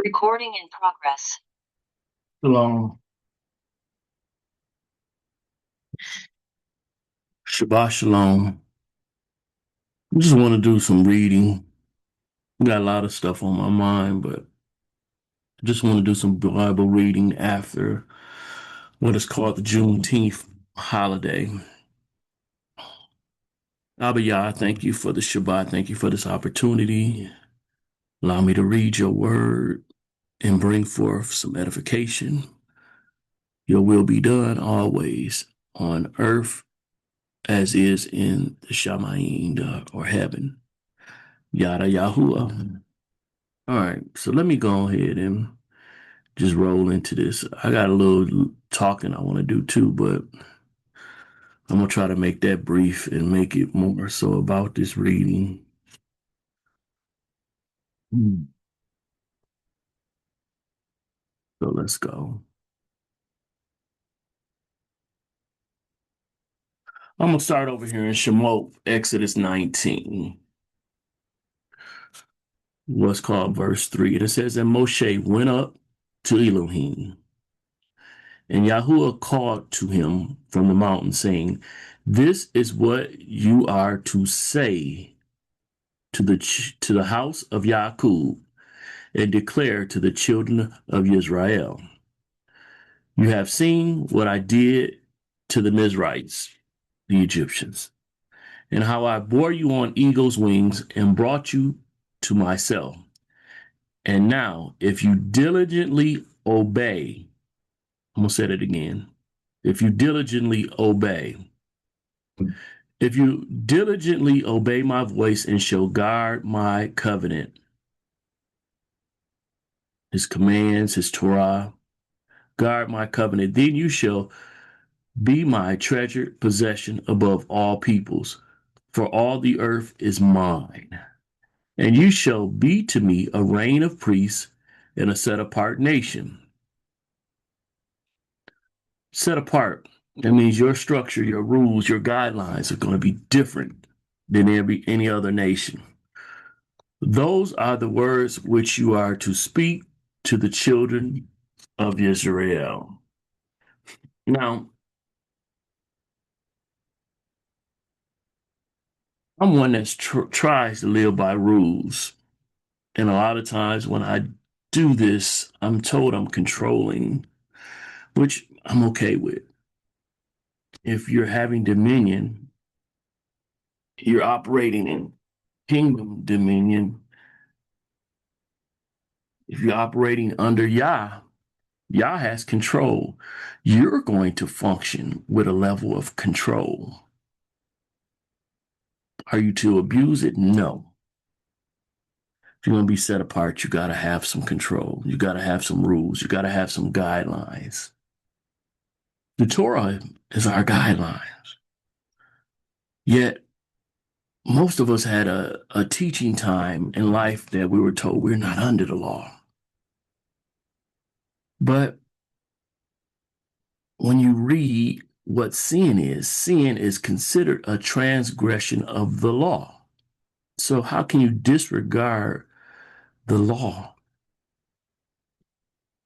Recording in progress. Shalom. Shabbat Shalom. I just want to do some reading. Got a lot of stuff on my mind, but I just want to do some Bible reading after what is called the Juneteenth holiday. Abba Yah, thank you for the Shabbat. Thank you for this opportunity. Allow me to read your word and bring forth some edification. Your will be done always on earth as is in the Shamayim or heaven. Yada Yahuwah. All right, so let me go ahead and just roll into this. I got a little talking I want to do too, but I'm gonna try to make that brief and make it more so about this reading. So let's go. I'm gonna start over here in Shemot, Exodus 19, what's called verse 3. And it says, And Moshe went up to Elohim, and Yahuwah called to him from the mountain, saying, This is what you are to say to the house of Jacob, and declare to the children of Israel, You have seen what I did to the Mizrites, the Egyptians, and how I bore you on eagle's wings and brought you to myself. And now, if you diligently obey, I'm going to say it again. If you diligently obey, if you diligently obey my voice and shall guard my covenant, his commands, his Torah, guard my covenant, then you shall be my treasured possession above all peoples, for all the earth is mine. And you shall be to me a reign of priests and a set apart nation. Set apart, that means your structure, your rules, your guidelines are going to be different than any other nation. Those are the words which you are to speak to the children of Israel. Now, I'm one that tries to live by rules. And a lot of times when I do this, I'm told I'm controlling, which I'm okay with. If you're having dominion, you're operating in kingdom dominion. If you're operating under Yah, Yah has control. You're going to function with a level of control. Are you to abuse it? No. If you're going to be set apart, you got to have some control. You got to have some rules. You got to have some guidelines. The Torah is our guidelines. Yet, most of us had a teaching time in life that we were told we're not under the law. But when you read what sin is considered a transgression of the law. So how can you disregard the law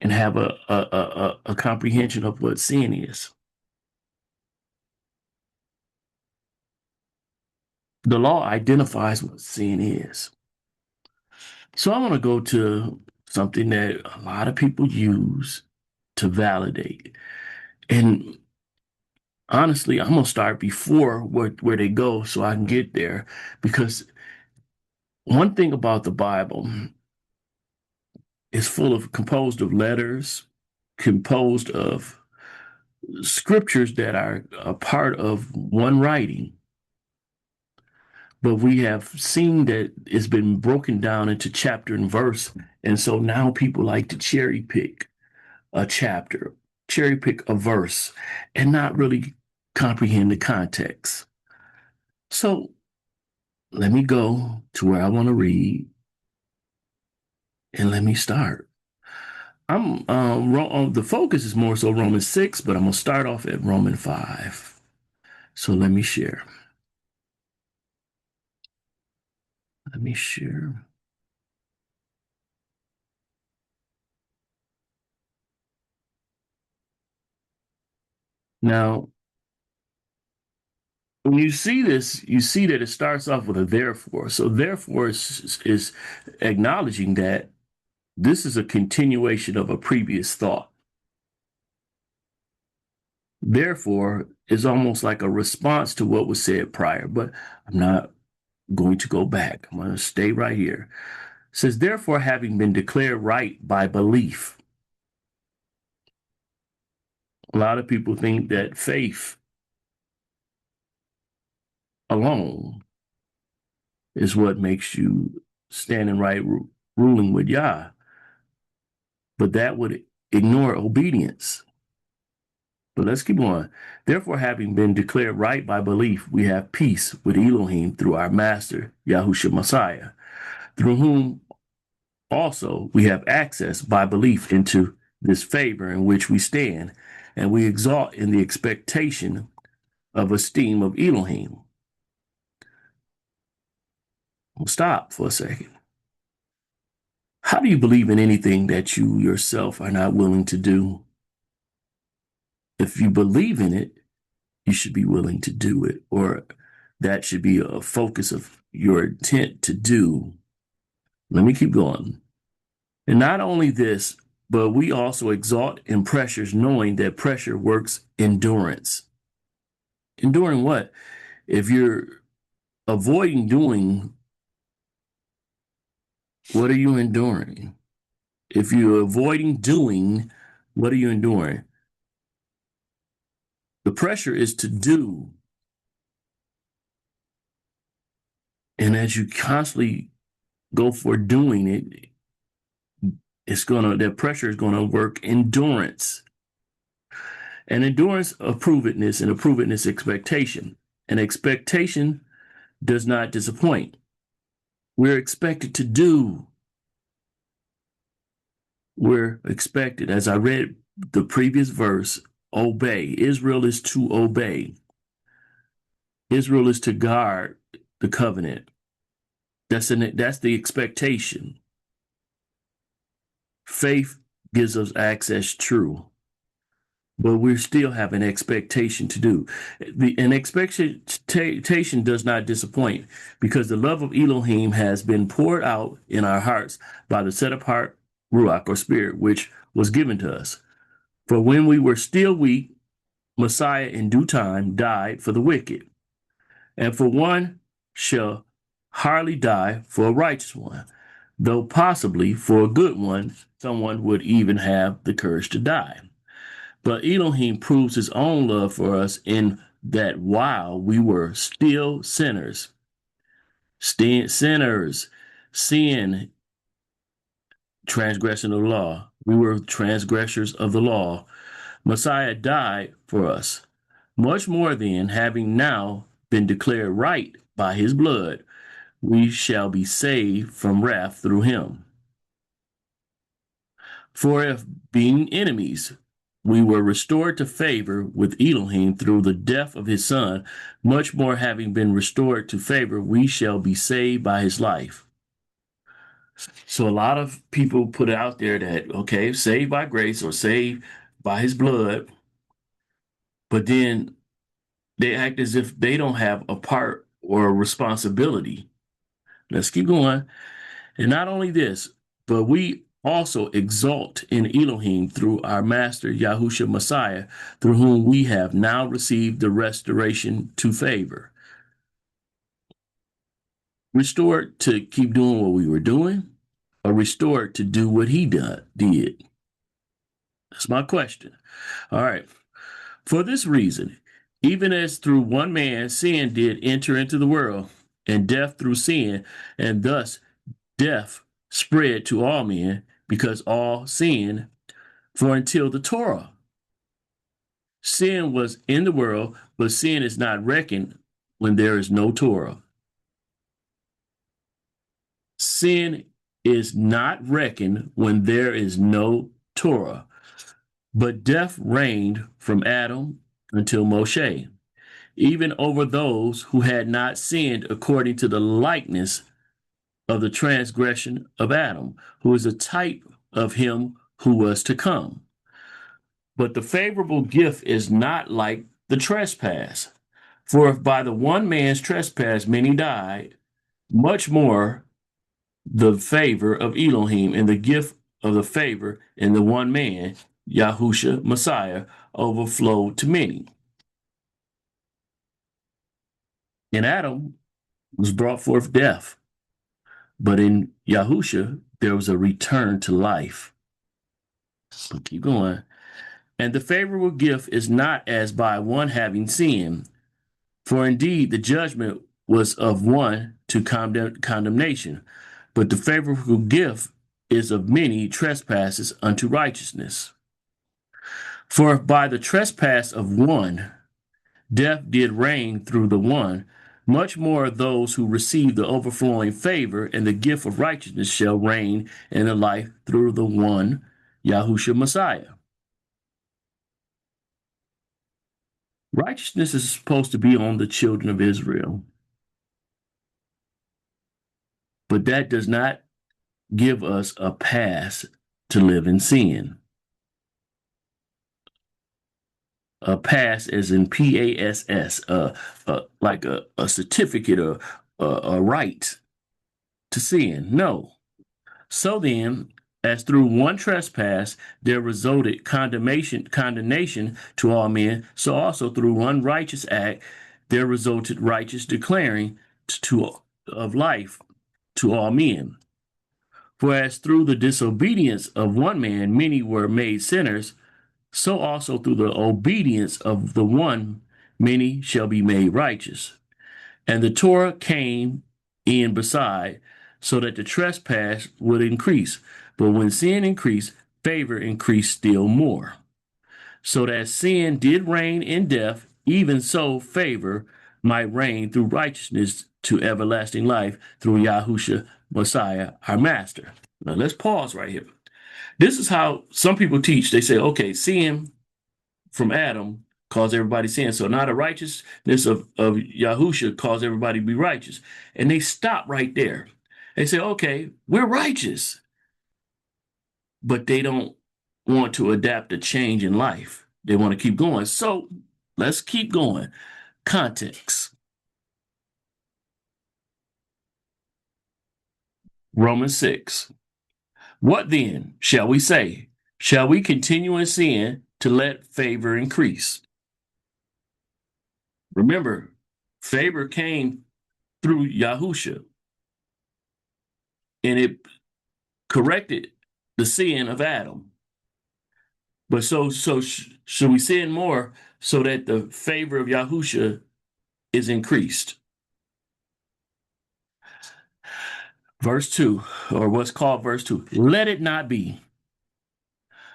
and have a comprehension of what sin is? The law identifies what sin is. So I want to go to something that a lot of people use to validate. And honestly, I'm gonna start before where they go so I can get there. Because one thing about the Bible is composed of letters, composed of scriptures that are a part of one writing. But we have seen that it's been broken down into chapter and verse. And so now people like to cherry pick a chapter, cherry pick a verse, and not really comprehend the context. So let me go to where I want to read and let me start. The focus is more so Romans 6, but I'm gonna start off at Romans 5. So let me share. Let me share. Now, when you see this, you see that it starts off with a therefore. So, therefore is acknowledging that this is a continuation of a previous thought. Therefore is almost like a response to what was said prior, but I'm not going to go back. I'm going to stay right here. It says, therefore, having been declared right by belief. A lot of people think that faith alone is what makes you standing right, ruling with Yah. But that would ignore obedience. But let's keep going. Therefore, having been declared right by belief, we have peace with Elohim through our Master, Yahushua Messiah, through whom also we have access by belief into this favor in which we stand, and we exalt in the expectation of esteem of Elohim. Well, stop for a second. How do you believe in anything that you yourself are not willing to do? If you believe in it, you should be willing to do it, or that should be a focus of your intent to do. Let me keep going. And not only this, but we also exalt in pressures, knowing that pressure works endurance. Enduring what? If you're avoiding doing, what are you enduring? If you're avoiding doing, what are you enduring? The pressure is to do. And as you constantly go for doing it, that pressure is gonna work endurance. And endurance, approvedness, and approvedness, expectation. And expectation does not disappoint. We're expected to do. We're expected, as I read the previous verse, obey. Israel is to obey. Israel is to guard the covenant. That's the expectation. Faith gives us access true, but we still have an expectation to do. An expectation does not disappoint because the love of Elohim has been poured out in our hearts by the set apart Ruach or Spirit, which was given to us. For when we were still weak, Messiah in due time died for the wicked. And for one shall hardly die for a righteous one, though possibly for a good one, someone would even have the courage to die. But Elohim proves his own love for us in that while we were still sinners, sin, transgression of the law, we were transgressors of the law, Messiah died for us. Much more then, having now been declared right by his blood, we shall be saved from wrath through him. For if, being enemies, we were restored to favor with Elohim through the death of his son, much more having been restored to favor, we shall be saved by his life. So a lot of people put it out there that, okay, saved by grace or saved by his blood, but then they act as if they don't have a part or a responsibility. Let's keep going. And not only this, but we also exalt in Elohim through our Master Yahushua Messiah, through whom we have now received the restoration to favor. Restored to keep doing what we were doing, or restored to do what he did? That's my question. All right. For this reason, even as through one man sin did enter into the world, and death through sin, and thus death spread to all men because all sinned. For until the Torah, sin was in the world, but sin is not reckoned when there is no Torah. Sin is not reckoned when there is no Torah. But death reigned from Adam until Moshe, even over those who had not sinned according to the likeness of the transgression of Adam, who is a type of him who was to come. But the favorable gift is not like the trespass. For if by the one man's trespass many died, much more the favor of Elohim and the gift of the favor in the one man, Yahusha Messiah, overflowed to many. In Adam was brought forth death, but in Yahusha there was a return to life. So keep going. And the favorable gift is not as by one having sinned, for indeed the judgment was of one to condemnation, but the favorable gift is of many trespasses unto righteousness. For if by the trespass of one death did reign through the one, much more those who receive the overflowing favor and the gift of righteousness shall reign in the life through the one, Yahushua Messiah. Righteousness is supposed to be on the children of Israel, but that does not give us a pass to live in sin. A pass as in PASS, like a certificate or a right to sin. No. So then, as through one trespass there resulted condemnation to all men, so also through one righteous act there resulted righteous declaring of life to all men. For as through the disobedience of one man many were made sinners, so also through the obedience of the one many shall be made righteous. And the Torah came in beside, so that the trespass would increase. But when sin increased, favor increased still more. So that sin did reign in death, even so favor might reign through righteousness to everlasting life through Yahusha Messiah, our master. Now let's pause right here. This is how some people teach. They say, okay, sin from Adam caused everybody sin. So now the righteousness of Yahusha caused everybody to be righteous. And they stop right there. They say, okay, we're righteous. But they don't want to adapt a change in life. They want to keep going. So let's keep going. Context. Romans 6. What then shall we say? Shall we continue in sin to let favor increase? Remember, favor came through Yahusha, and it corrected the sin of Adam. But should we sin more so that the favor of Yahusha is increased? Verse 2, or what's called verse 2, let it not be.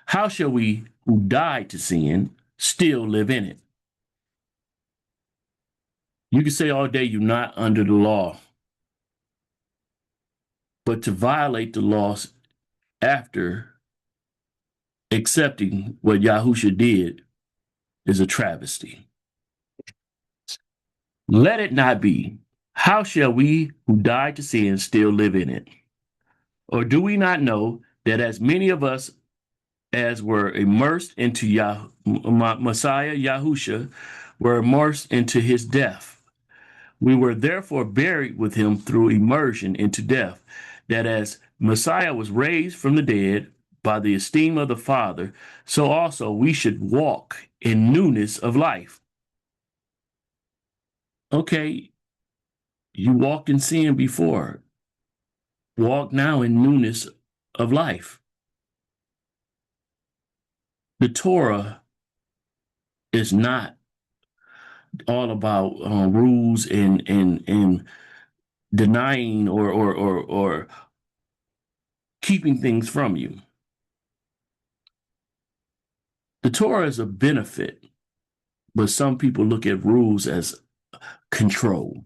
How shall we who died to sin still live in it? You can say all day you're not under the law, but to violate the laws after accepting what Yahusha did is a travesty. Let it not be. How shall we who died to sin still live in it? Or do we not know that as many of us as were immersed into Messiah Yahusha were immersed into his death? We were therefore buried with him through immersion into death, that as Messiah was raised from the dead by the esteem of the Father, so also we should walk in newness of life. Okay, you walked in sin before. Walk now in newness of life. The Torah is not all about rules and denying or keeping things from you. The Torah is a benefit, but some people look at rules as control.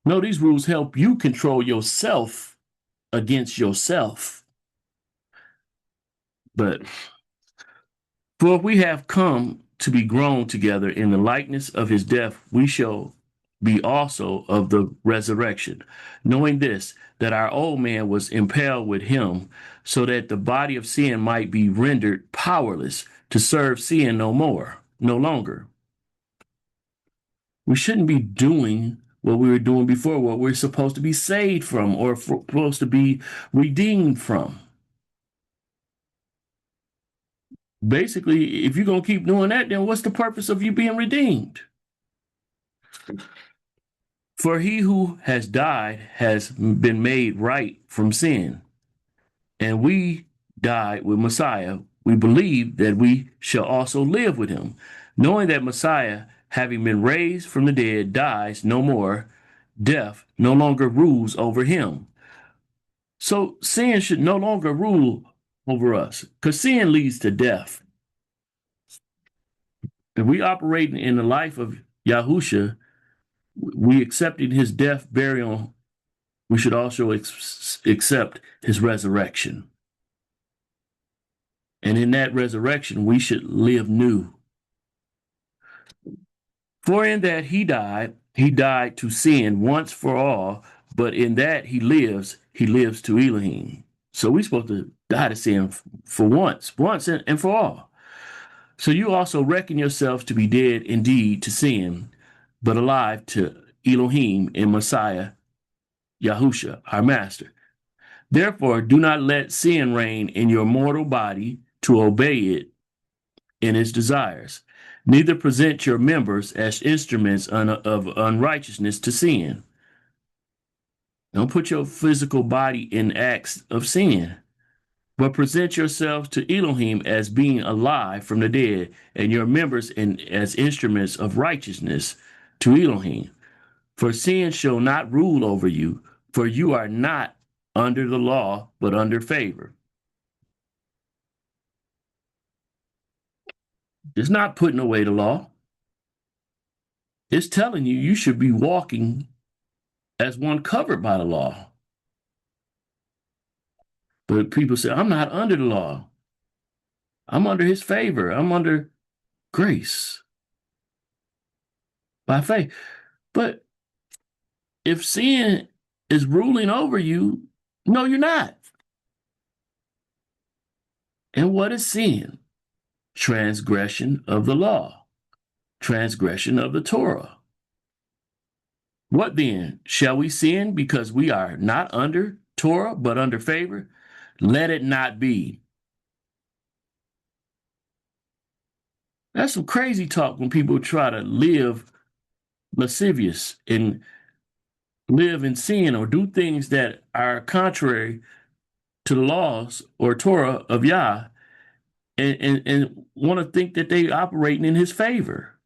No, these rules help you control yourself against yourself. But for if we have come to be grown together in the likeness of his death, we shall be also of the resurrection, knowing this, that our old man was impaled with him, so that the body of sin might be rendered powerless to serve sin no longer. We shouldn't be doing what we were doing before, what we're supposed to be saved from or supposed to be redeemed from. Basically, if you're going to keep doing that, then what's the purpose of you being redeemed? For he who has died has been made right from sin, and we died with Messiah. We believe that we shall also live with him, knowing that Messiah, having been raised from the dead, dies no more. Death no longer rules over him. So sin should no longer rule over us because sin leads to death. If we operate in the life of Yahusha, we accepted his death, burial, we should also accept his resurrection. And in that resurrection, we should live new. For in that he died to sin once for all, but in that he lives to Elohim. So we're supposed to die to sin for once and for all. So you also reckon yourselves to be dead indeed to sin, but alive to Elohim in Messiah, Yahusha, our master. Therefore, do not let sin reign in your mortal body to obey it in its desires. Neither present your members as instruments of unrighteousness to sin. Don't put your physical body in acts of sin, but present yourselves to Elohim as being alive from the dead, and your members as instruments of righteousness to Elohim. For sin shall not rule over you, for you are not under the law, but under favor. It's not putting away the law. It's telling you you should be walking as one covered by the law. But people say, I'm not under the law. I'm under his favor. I'm under grace by faith. But if sin is ruling over you, no, you're not. And what is sin? Transgression of the law, transgression of the Torah. What then? Shall we sin because we are not under Torah, but under favor? Let it not be. That's some crazy talk when people try to live lascivious and live in sin or do things that are contrary to the laws or Torah of Yah and want to think that they operating in his favor.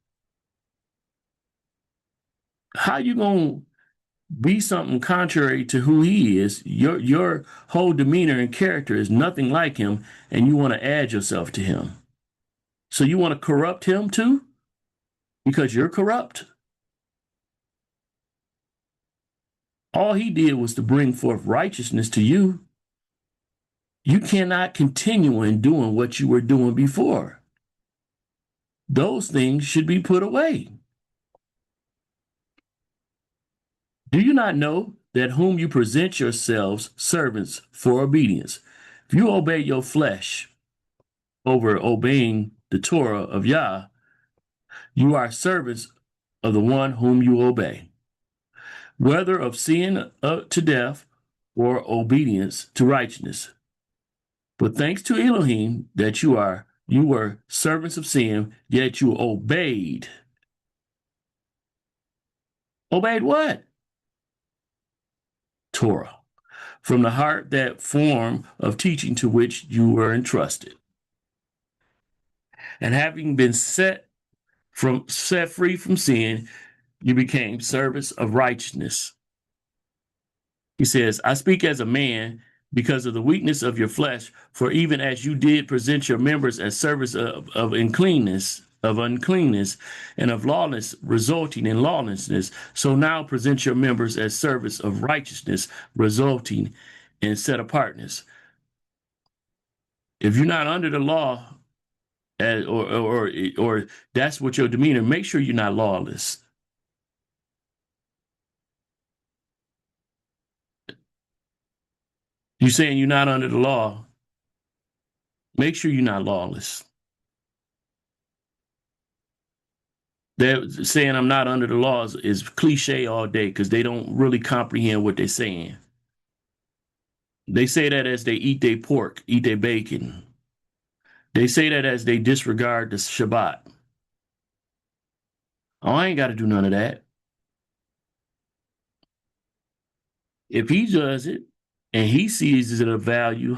How you going to be something contrary to who he is? Your whole demeanor and character is nothing like him, and you want to add yourself to him. So you want to corrupt him too? Because you're corrupt? All he did was to bring forth righteousness to you. You cannot continue in doing what you were doing before. Those things should be put away. Do you not know that whom you present yourselves servants for obedience? If you obey your flesh over obeying the Torah of Yah, you are servants of the one whom you obey, whether of sin to death or obedience to righteousness. But thanks to Elohim that you were servants of sin, yet you obeyed. Obeyed what? Torah. From the heart, that form of teaching to which you were entrusted. And having been set free from sin, you became servants of righteousness. He says, I speak as a man because of the weakness of your flesh, for even as you did present your members as servants of uncleanness, and of lawlessness resulting in lawlessness, so now present your members as servants of righteousness resulting in set apartness. If you're not under the law, or that's what your demeanor, make sure you're not lawless. You saying you're not under the law. Make sure you're not lawless. They're saying I'm not under the laws is cliche all day because they don't really comprehend what they're saying. They say that as they eat their pork, eat their bacon. They say that as they disregard the Shabbat. Oh, I ain't got to do none of that. If he does it and he sees it of value,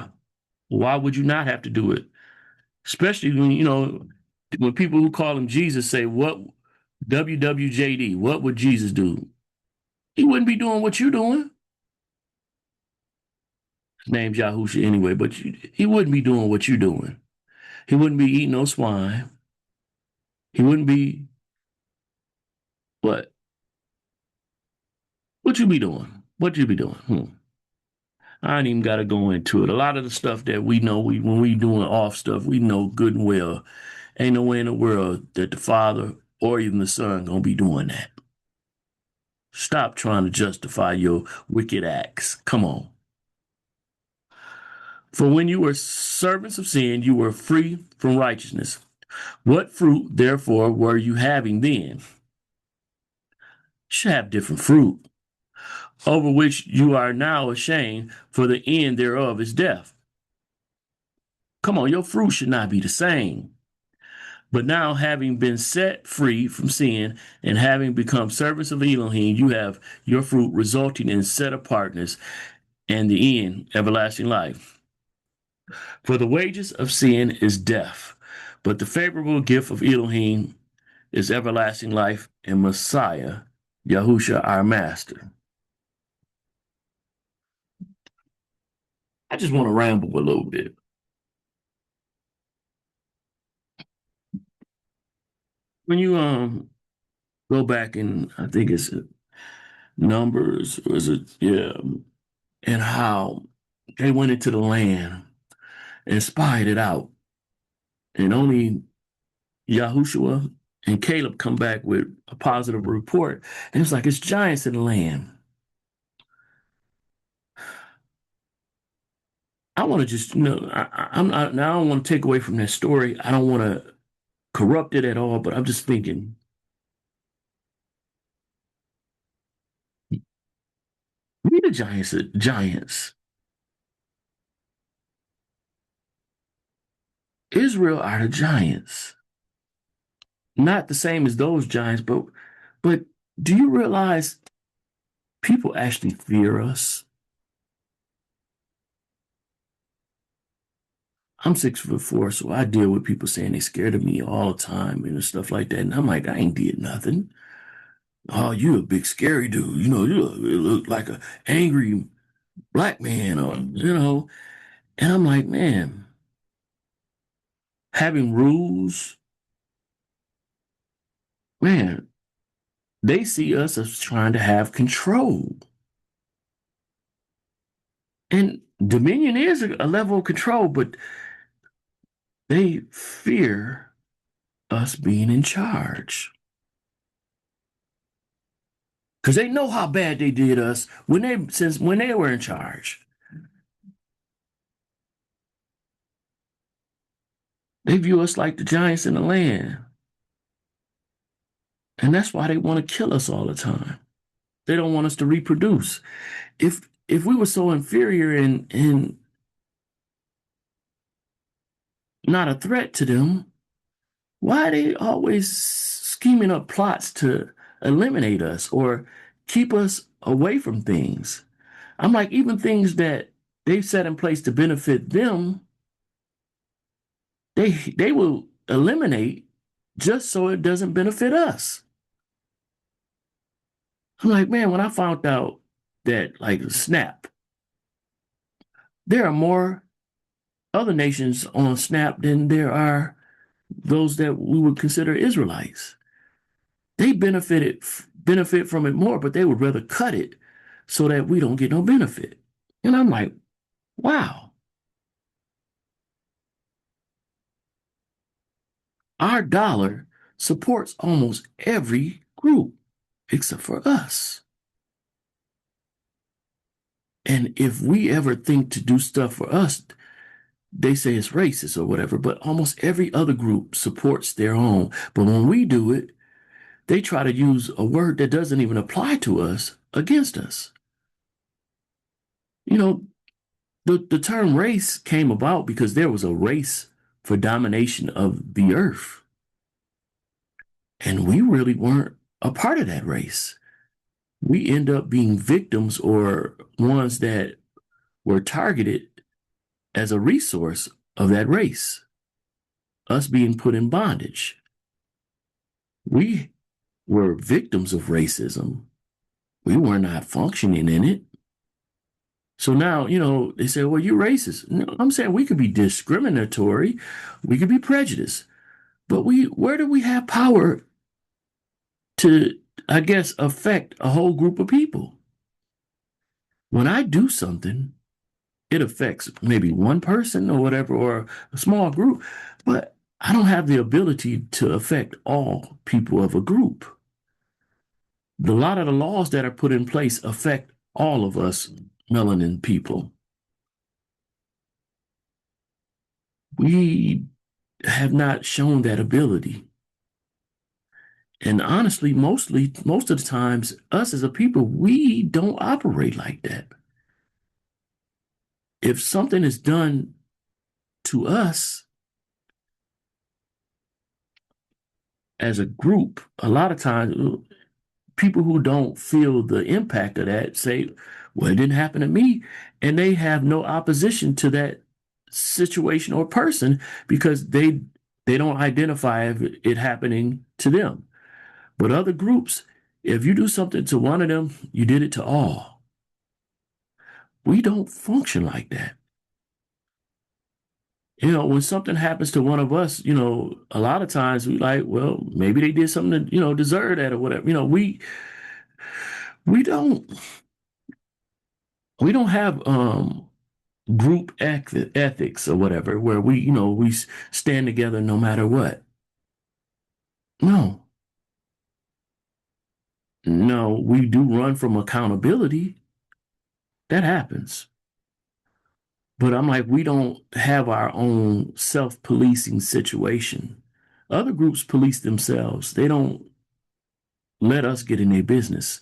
why would you not have to do it? Especially when, when people who call him Jesus say, what WWJD, what would Jesus do? He wouldn't be doing what you're doing. His name's Yahusha anyway, but he wouldn't be doing what you're doing. He wouldn't be eating no swine. He wouldn't be what? What you be doing? What you be doing? I ain't even got to go into it. A lot of the stuff that we know, when we doing off stuff, we know good and well. Ain't no way in the world that the Father or even the Son gonna be doing that. Stop trying to justify your wicked acts. Come on. For when you were servants of sin, you were free from righteousness. What fruit, therefore, were you having then? You should have different fruit, over which you are now ashamed, for the end thereof is death. Come on, your fruit should not be the same. But now, having been set free from sin and having become servants of Elohim, you have your fruit resulting in set apartness and the end, everlasting life. For the wages of sin is death, but the favorable gift of Elohim is everlasting life and Messiah, Yahusha, our master. I just want to ramble a little bit. When you go back and I think it's Numbers, or is it, yeah, and how they went into the land and spied it out. And only Yahushua and Caleb come back with a positive report. And it's like it's giants in the land. I want to just, I'm not, now I don't want to take away from that story. I don't want to corrupt it at all, but I'm just thinking, we the giants are giants. Israel are the giants. Not the same as those giants, but do you realize people actually fear us? I'm 6'4", so I deal with people saying they scared of me all the time and stuff like that. And I'm like, I ain't did nothing. Oh, you a big scary dude. You look like a angry black man or. And I'm like, man, having rules, man, they see us as trying to have control. And dominion is a level of control, but they fear us being in charge. Because they know how bad they did us when they were in charge. They view us like the giants in the land. And that's why they want to kill us all the time. They don't want us to reproduce. If we were so inferior and not a threat to them, why are they always scheming up plots to eliminate us or keep us away from things? I'm like, even things that they've set in place to benefit them, they will eliminate just so it doesn't benefit us. I'm like, man, when I found out that, like, Snap, there are more other nations on Snap than there are those that we would consider Israelites. They benefit from it more, but they would rather cut it so that we don't get no benefit. And I'm like, wow, our dollar supports almost every group except for us. And if we ever think to do stuff for us, they say it's racist or whatever, but almost every other group supports their own. But when we do it, they try to use a word that doesn't even apply to us against us. You know, the term race came about because there was a race for domination of the earth. And we really weren't a part of that race. We end up being victims or ones that were targeted as a resource of that race, us being put in bondage. We were victims of racism. We were not functioning in it. So now, they say, well, you're racist. No, I'm saying we could be discriminatory, we could be prejudiced, but where do we have power to, I guess, affect a whole group of people? When I do something, it affects maybe one person or whatever, or a small group, but I don't have the ability to affect all people of a group. A lot of the laws that are put in place affect all of us melanin people. We have not shown that ability. And honestly, most of the times, us as a people, we don't operate like that. If something is done to us as a group, a lot of times people who don't feel the impact of that say, well, it didn't happen to me. And they have no opposition to that situation or person because they don't identify it happening to them. But other groups, if you do something to one of them, you did it to all. We don't function like that. When something happens to one of us, a lot of times we like, well, maybe they did something to, deserve that or whatever. We don't we don't have group ethics or whatever where we stand together no matter what. No. No, we do run from accountability. That happens. But I'm like, we don't have our own self-policing situation. Other groups police themselves. They don't let us get in their business.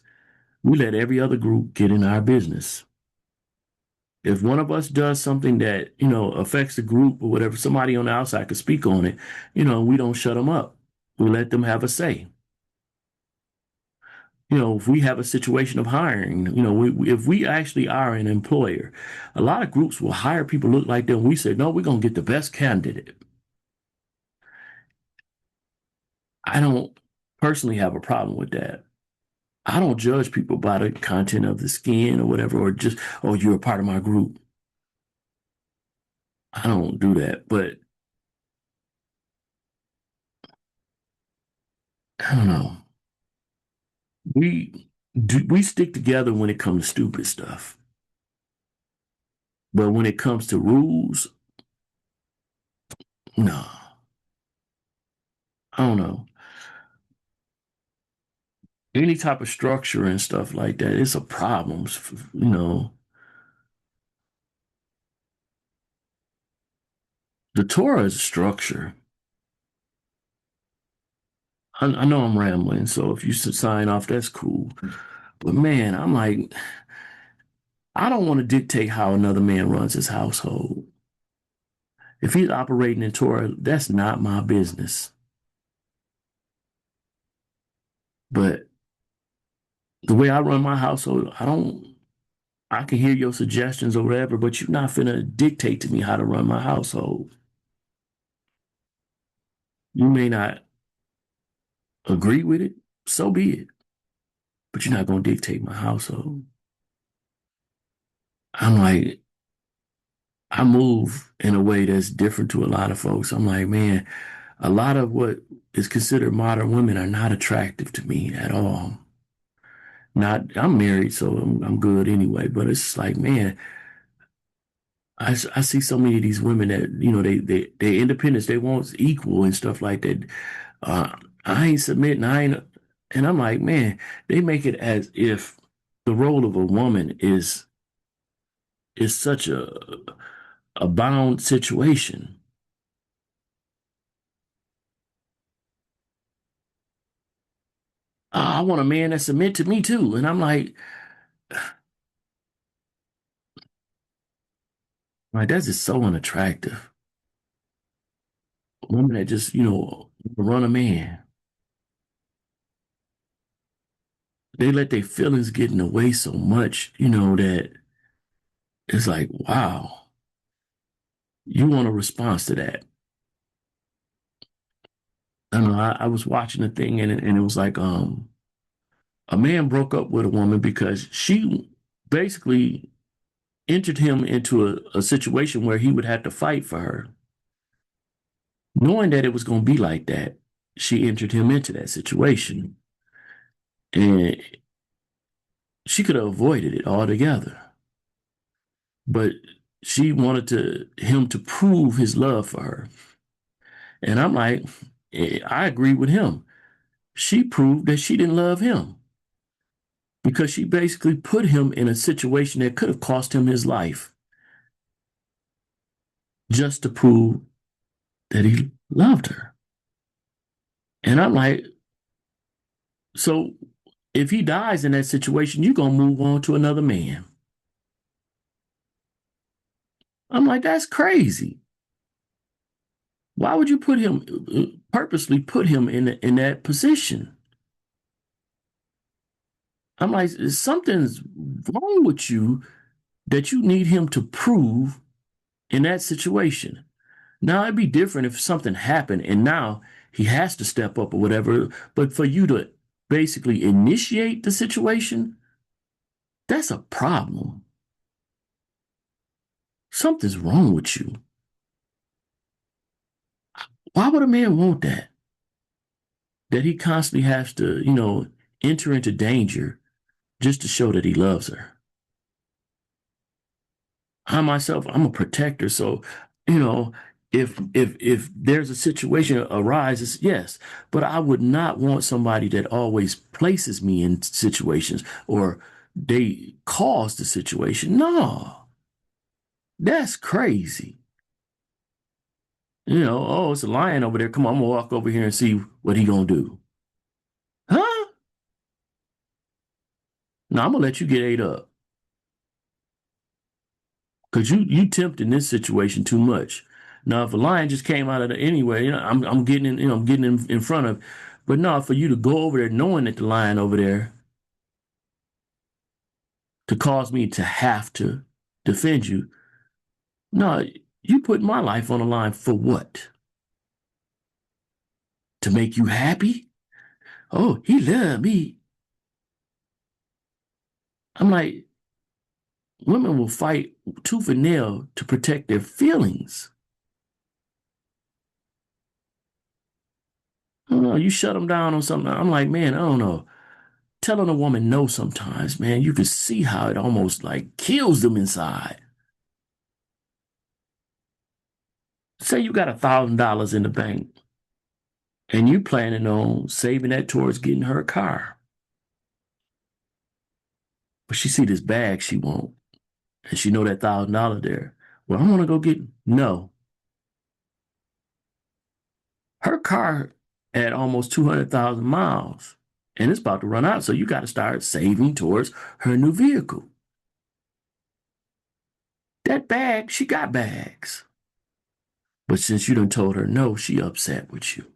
We let every other group get in our business. If one of us does something that, affects the group or whatever, somebody on the outside could speak on it, we don't shut them up. We let them have a say. If we have a situation of hiring, if we actually are an employer, a lot of groups will hire people look like them. We say, no, we're going to get the best candidate. I don't personally have a problem with that. I don't judge people by the content of the skin or whatever, or just, oh, you're a part of my group. I don't do that. But I don't know. We stick together when it comes to stupid stuff. But when it comes to rules, no. I don't know. Any type of structure and stuff like that, it's a problem. The Torah is a structure. I know I'm rambling, so if you sign off, that's cool. But man, I'm like, I don't want to dictate how another man runs his household. If he's operating in Torah, that's not my business. But the way I run my household, I can hear your suggestions or whatever, but you're not finna dictate to me how to run my household. You may not agree with it, so be it, but you're not gonna dictate my household. I'm like, I move in a way that's different to a lot of folks. I'm like, man, a lot of what is considered modern women are not attractive to me at all. Not, I'm married, so I'm good anyway. But it's like, man, I see so many of these women that they independence, they want equal and stuff like that. Uh, I ain't submitting, and I'm like, man, they make it as if the role of a woman is is such a bound situation. I want a man that submit to me too. And I'm like, that's just so unattractive. A woman that just, run a man. They let their feelings get in the way so much, that it's like, wow, you want a response to that. I don't know. I was watching a thing and it was like, a man broke up with a woman because she basically entered him into a situation where he would have to fight for her. Knowing that it was going to be like that, she entered him into that situation. And she could have avoided it altogether. But she wanted him to prove his love for her. And I'm like, I agree with him. She proved that she didn't love him because she basically put him in a situation that could have cost him his life just to prove that he loved her. And I'm like, so if he dies in that situation, you're going to move on to another man. I'm like, that's crazy. Why would you put him, purposely put him in that position? I'm like, something's wrong with you that you need him to prove in that situation. Now, it'd be different if something happened and now he has to step up or whatever. But for you to basically initiate the situation, that's a problem. Something's wrong with you. Why would a man want that? That he constantly has to, enter into danger just to show that he loves her. I myself, I'm a protector, so you know, if there's a situation arises, yes, but I would not want somebody that always places me in situations or they cause the situation. No, that's crazy. Oh, it's a lion over there. Come on, I'm gonna walk over here and see what he gonna do. Huh? No, I'm gonna let you get ate up because you tempted in this situation too much. Now, if a lion just came out of the anyway, I'm getting in, I'm getting in front of. But no, for you to go over there knowing that the lion over there to cause me to have to defend you, no, you put my life on the line for what? To make you happy? Oh, he loved me. I'm like, women will fight tooth and nail to protect their feelings. I don't know, you shut them down on something. I'm like, man, I don't know. Telling a woman no sometimes, man, you can see how it almost like kills them inside. Say you got $1,000 in the bank and you planning on saving that towards getting her a car. But she see this bag she want and she know that $1,000 there. Well, I want to go get no. Her car at almost 200,000 miles and it's about to run out. So you got to start saving towards her new vehicle. That bag, she got bags. But since you done told her no, she upset with you.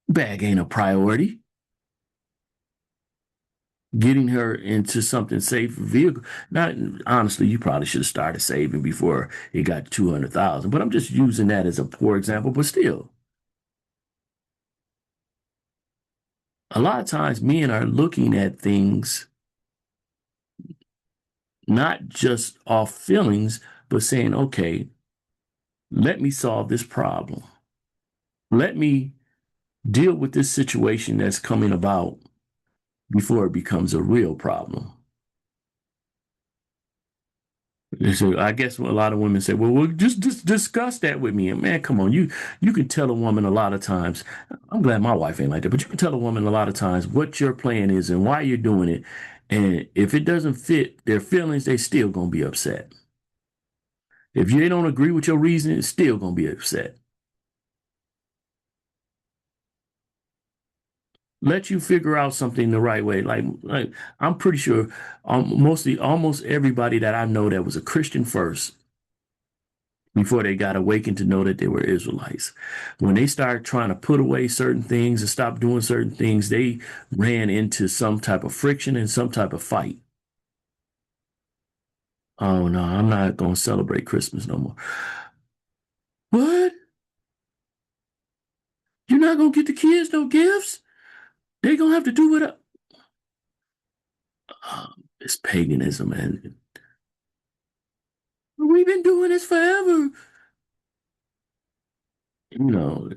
Bag ain't a priority. Getting her into something safe vehicle. Now, honestly, you probably should have started saving before it got to 200,000. But I'm just using that as a poor example. But still, a lot of times men are looking at things not just off feelings, but saying, okay, let me solve this problem. Let me deal with this situation that's coming about before it becomes a real problem. So I guess a lot of women say, well, just discuss that with me. And man, come on, you can tell a woman a lot of times. I'm glad my wife ain't like that, but you can tell a woman a lot of times what your plan is and why you're doing it. And if it doesn't fit their feelings, they still gonna be upset. If they don't agree with your reasoning, it's still gonna be upset. Let you figure out something the right way. Like I'm pretty sure mostly almost everybody that I know that was a Christian first before they got awakened to know that they were Israelites. When they started trying to put away certain things and stop doing certain things, they ran into some type of friction and some type of fight. Oh no, I'm not gonna celebrate Christmas no more. What? You're not gonna get the kids no gifts? They gonna have to do it. It's paganism, and we've been doing this forever. You know,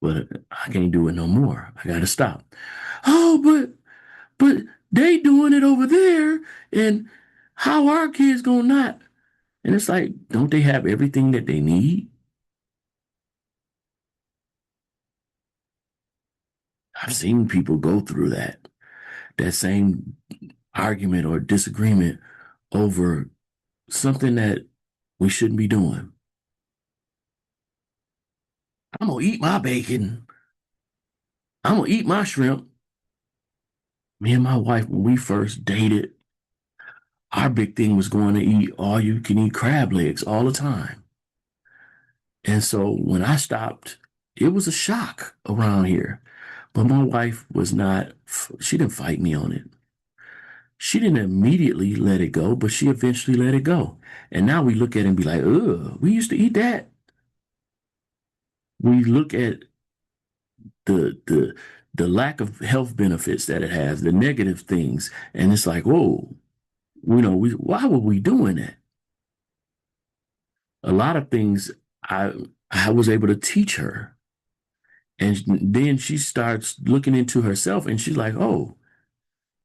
but I can't do it no more. I gotta stop. Oh, but they doing it over there, and how our kids gonna not? And it's like, don't they have everything that they need? I've seen people go through that same argument or disagreement over something that we shouldn't be doing. I'm gonna eat my bacon. I'm gonna eat my shrimp. Me and my wife, when we first dated, our big thing was going to eat all you can eat crab legs all the time. And so when I stopped, it was a shock around here. But my wife was not, she didn't fight me on it. She didn't immediately let it go, but she eventually let it go. And now we look at it and be like, ugh, we used to eat that. We look at the the the lack of health benefits that it has, the negative things, and it's like, whoa, why were we doing that? A lot of things I I was able to teach her. And then she starts looking into herself and she's like, oh,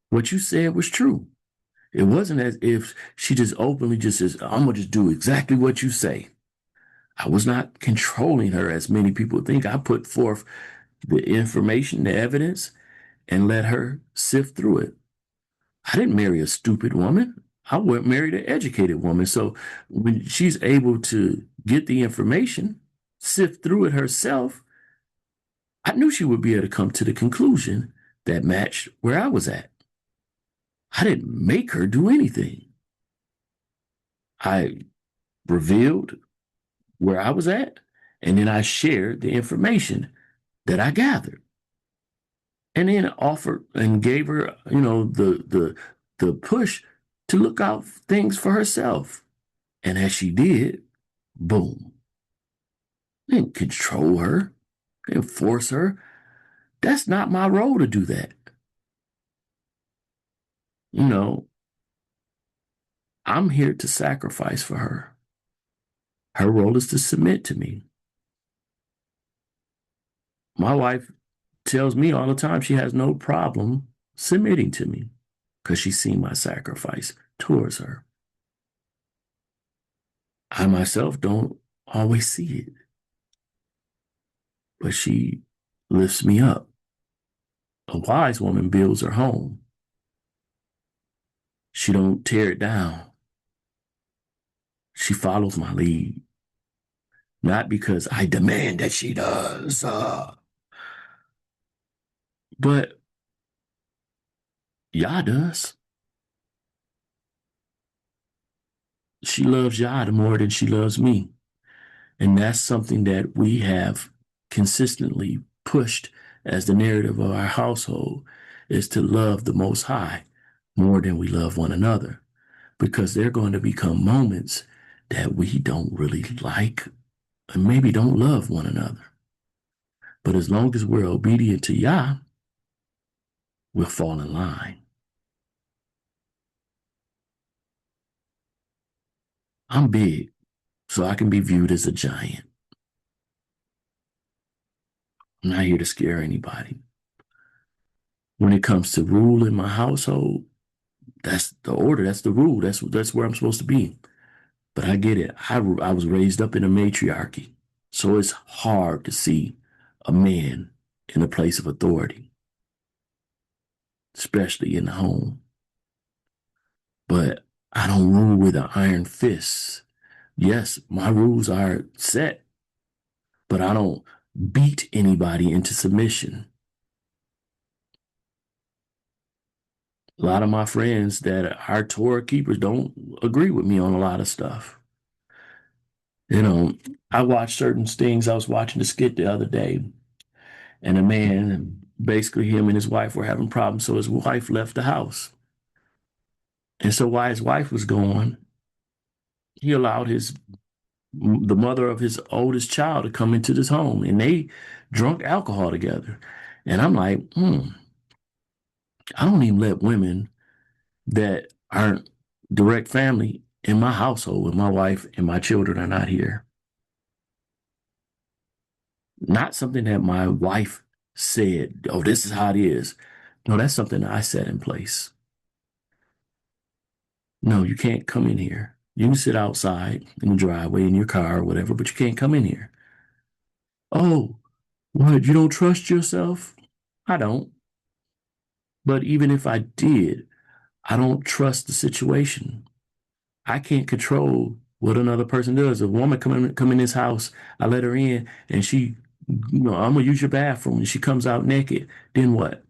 what you said was true. It wasn't as if she just openly just says, I'm going to just do exactly what you say. I was not controlling her as many people think. I put forth the information, the evidence, and let her sift through it. I didn't marry a stupid woman. I married an educated woman. So when she's able to get the information, sift through it herself, I knew she would be able to come to the conclusion that matched where I was at. I didn't make her do anything. I revealed where I was at, and then I shared the information that I gathered, and then offered and gave her, the push to look out things for herself. And as she did, boom, I didn't control her, I didn't force her. That's not my role to do that. You know, I'm here to sacrifice for her. Her role is to submit to me. My wife tells me all the time she has no problem submitting to me because she's seen my sacrifice towards her. I myself don't always see it, but she lifts me up. A wise woman builds her home. She don't tear it down. She follows my lead, not because I demand that she does, but Yah does. She loves Yah more than she loves me. And that's something that we have consistently pushed as the narrative of our household is to love the Most High more than we love one another. Because there are going to become moments that we don't really like and maybe don't love one another. But as long as we're obedient to Yah, we'll fall in line. I'm big, so I can be viewed as a giant. I'm not here to scare anybody. When it comes to rule in my household, that's the order. That's the rule. That's where I'm supposed to be. But I get it. I was raised up in a matriarchy, so it's hard to see a man in a place of authority, especially in the home. but I don't rule with an iron fist. Yes, my rules are set, but I don't beat anybody into submission. A lot of my friends that are Torah keepers don't agree with me on a lot of stuff. You know, I watched certain things. I was watching the skit the other day, and a man, basically him and his wife were having problems, so his wife left the house. And so while his wife was gone, he allowed the mother of his oldest child to come into this home, and they drunk alcohol together. And I'm like, I don't even let women that aren't direct family in my household when my wife and my children are not here. Not something that my wife said, oh, this is how it is. No, that's something that I set in place. No, you can't come in here. You can sit outside in the driveway in your car or whatever, but you can't come in here. Oh, what? You don't trust yourself? I don't. But even if I did, I don't trust the situation. I can't control what another person does. If a woman come in this house, I let her in, and she, I'm gonna use your bathroom, and she comes out naked. Then what?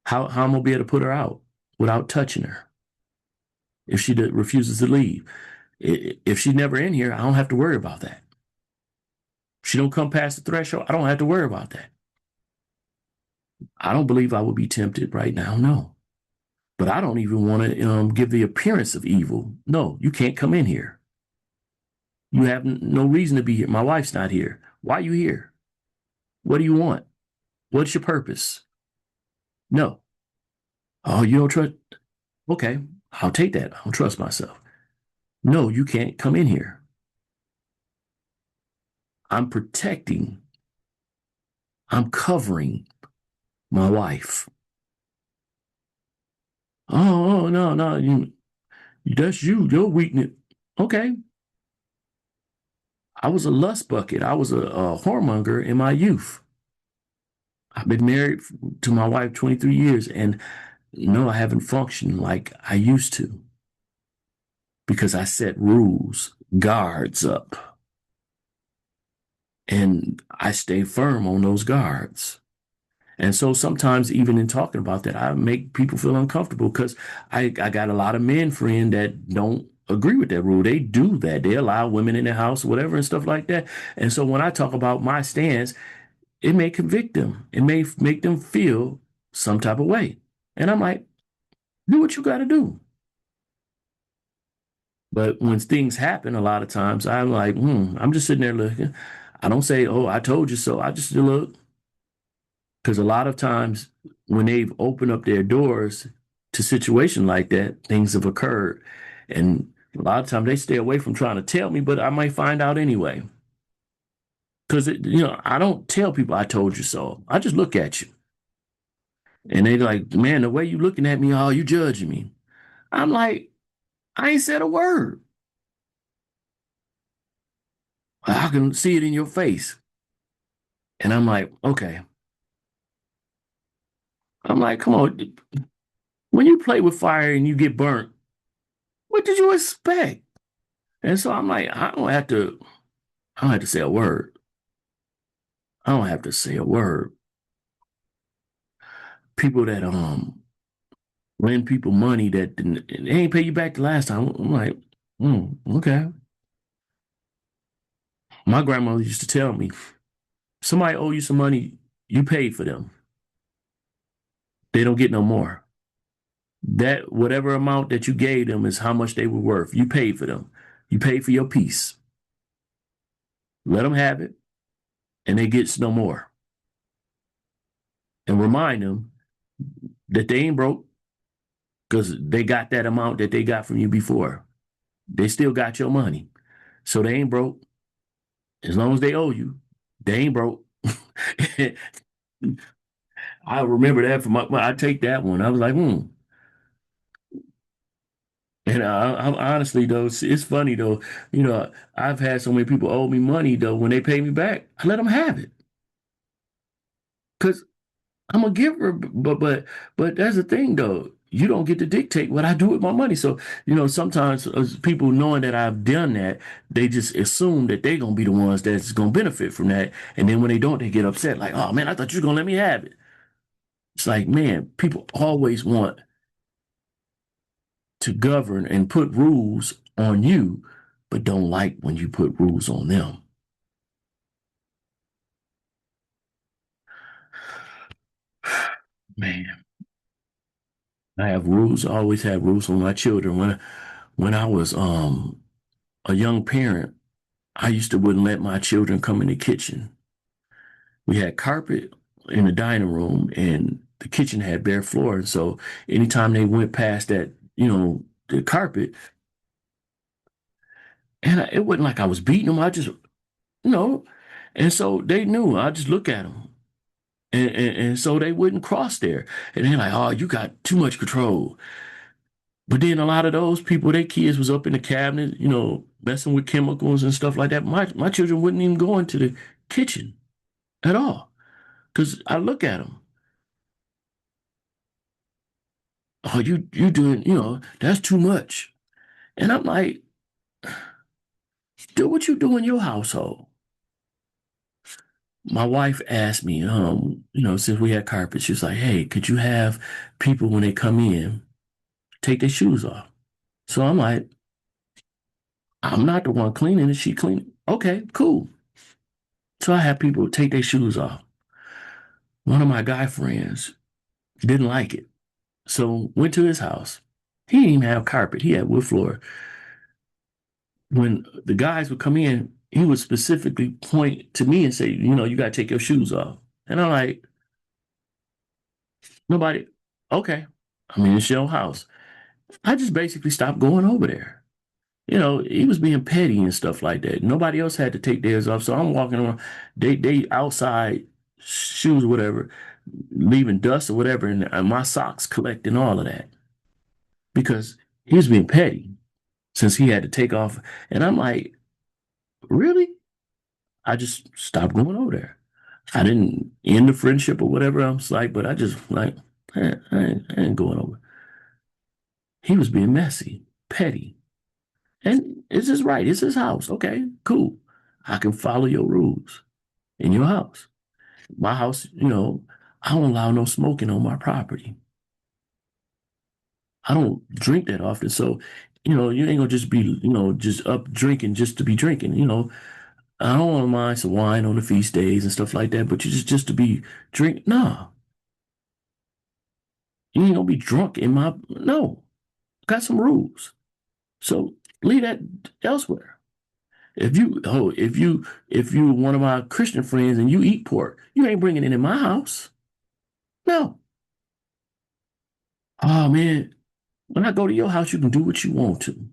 How am I gonna be able to put her out without touching her if she refuses to leave? If she's never in here, I don't have to worry about that. If she don't come past the threshold, I don't have to worry about that. I don't believe I would be tempted right now. No, but I don't even want to give the appearance of evil. No, you can't come in here. You have no reason to be here. My wife's not here. Why are you here? What do you want? What's your purpose? No. Oh, you don't trust? Okay, I'll take that. I don't trust myself. No, you can't come in here. I'm protecting, I'm covering my wife. Oh, no, no, that's your weakness. Okay. I was a lust bucket. I was a whoremonger in my youth. I've been married to my wife 23 years, and no, I haven't functioned like I used to because I set rules, guards up, and I stay firm on those guards. And so sometimes, even in talking about that, I make people feel uncomfortable because I got a lot of men friends that don't agree with that rule. They do that. They allow women in the house, whatever, and stuff like that. And so when I talk about my stance, it may convict them. It may make them feel some type of way. And I'm like, do what you got to do. But when things happen, a lot of times I'm like, I'm just sitting there looking. I don't say, oh, I told you so. I just look. Because a lot of times when they've opened up their doors to situations like that, things have occurred. And a lot of times they stay away from trying to tell me, but I might find out anyway. Because, I don't tell people I told you so. I just look at you. And they like, man, the way you looking at me, oh, you judging me. I'm like, I ain't said a word. I can see it in your face. And I'm like, okay. I'm like, come on. When you play with fire and you get burnt, what did you expect? And so I'm like, I don't have to say a word. I don't have to say a word. People that lend people money that they ain't pay you back the last time. I'm like, okay. My grandmother used to tell me, somebody owe you some money, you paid for them. They don't get no more. That whatever amount that you gave them is how much they were worth. You paid for them. You paid for your piece. Let them have it, and they get no more. And remind them that they ain't broke because they got that amount that they got from you before. They still got your money. So they ain't broke. As long as they owe you, they ain't broke. I remember that from I take that one. I was like, And honestly, though, it's funny, though. I've had so many people owe me money, though. When they pay me back, I let them have it because I'm a giver. But that's the thing, though. you don't get to dictate what I do with my money. So, sometimes people knowing that I've done that, they just assume that they're going to be the ones that's going to benefit from that. And then when they don't, they get upset like, oh man, I thought you were going to let me have it. It's like, man, people always want to govern and put rules on you, but don't like when you put rules on them. Man, I have rules. I always have rules for my children. When I was a young parent, I used to wouldn't let my children come in the kitchen. We had carpet in the dining room, and the kitchen had bare floor. And so anytime they went past that, the carpet, and it wasn't like I was beating them. I just, you know, and so they knew. I just look at them. And so they wouldn't cross there. And they're like, oh, you got too much control. But then a lot of those people, their kids was up in the cabinet, messing with chemicals and stuff like that. My children wouldn't even go into the kitchen at all. Because I look at them. Oh, you doing, that's too much. And I'm like, do what you do in your household. My wife asked me, since we had carpet, she was like, hey, could you have people when they come in take their shoes off? So I'm like, I'm not the one cleaning it. She cleaning. Okay, cool. So I have people take their shoes off. One of my guy friends didn't like it. So went to his house. He didn't even have carpet. He had wood floor. When the guys would come in, he would specifically point to me and say, you got to take your shoes off. And I'm like, nobody, okay. I mean, it's your house. I just basically stopped going over there. He was being petty and stuff like that. Nobody else had to take theirs off. So I'm walking around, they outside, shoes, whatever, leaving dust or whatever, and my socks collecting all of that because he was being petty since he had to take off. And I'm like, really? I just stopped going over there. I didn't end the friendship or whatever. I was like, but I just like, I ain't going over. He was being messy, petty. And it's his right. It's his house. Okay, cool. I can follow your rules in your house. My house, I don't allow no smoking on my property. I don't drink that often. So, you ain't gonna just be, just up drinking just to be drinking. I don't want to mind some wine on the feast days and stuff like that, but you just to be drink. Nah, you ain't gonna be drunk in my no. Got some rules. So leave that elsewhere. If you one of my Christian friends and you eat pork, you ain't bringing it in my house. No. Oh man, when I go to your house, you can do what you want to.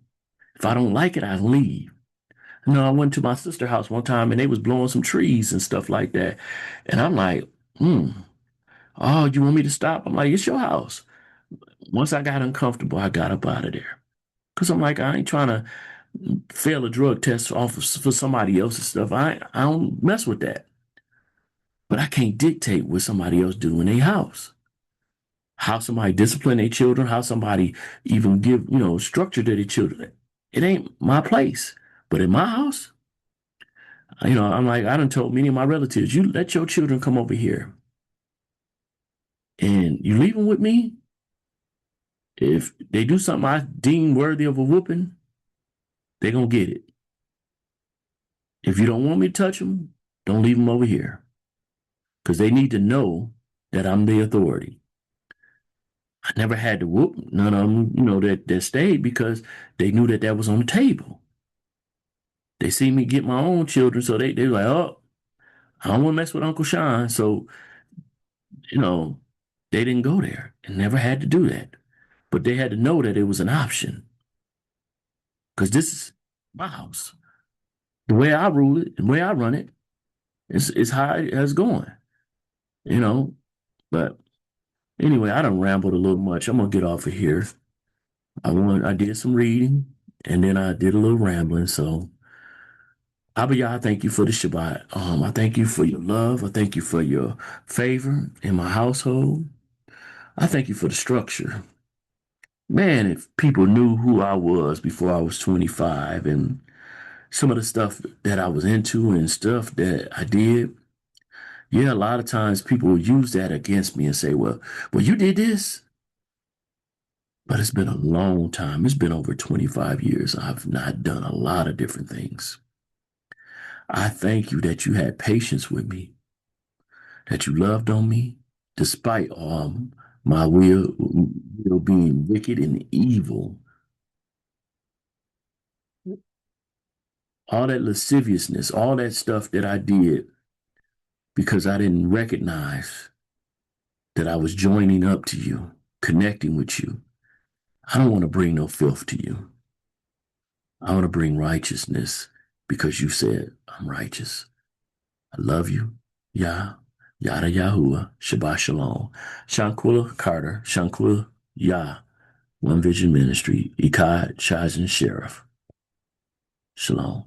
If I don't like it, I leave. I went to my sister's house one time and they was blowing some trees and stuff like that. And I'm like, oh, you want me to stop? I'm like, it's your house. Once I got uncomfortable, I got up out of there. Cause I'm like, I ain't trying to fail a drug test off for somebody else's stuff. I don't mess with that. But I can't dictate what somebody else do in their house. How somebody discipline their children, how somebody even give, structure to their children. It ain't my place. But in my house, I'm like, I done told many of my relatives, you let your children come over here and you leave them with me. If they do something I deem worthy of a whooping, they're going to get it. If you don't want me to touch them, don't leave them over here because they need to know that I'm the authority. I never had to whoop none of them, that stayed because they knew that that was on the table. They see me get my own children, so they like, oh, I don't want to mess with Uncle Sean. So, you know, they didn't go there and never had to do that. But they had to know that it was an option because this is my house. The way I rule it, the way I run it, is how it's going, you know. But anyway, I done rambled a little much. I'm gonna get off of here. I did some reading and then I did a little rambling. So Abba, I thank you for the Shabbat. I thank you for your love. I thank you for your favor in my household. I thank you for the structure. Man, if people knew who I was before I was 25 and some of the stuff that I was into and stuff that I did, yeah, a lot of times people will use that against me and say, well, you did this. But it's been a long time. It's been over 25 years. I've not done a lot of different things. I thank you that you had patience with me, that you loved on me, despite my will being wicked and evil. All that lasciviousness, all that stuff that I did because I didn't recognize that I was joining up to you, connecting with you. I don't want to bring no filth to you. I want to bring righteousness because you said I'm righteous. I love you. Yah, Yada Yahuwah, Shabbat Shalom. Shanquilla Carter, Shanquilla Yah, One Vision Ministry, Ikad Chazen Sheriff. Shalom.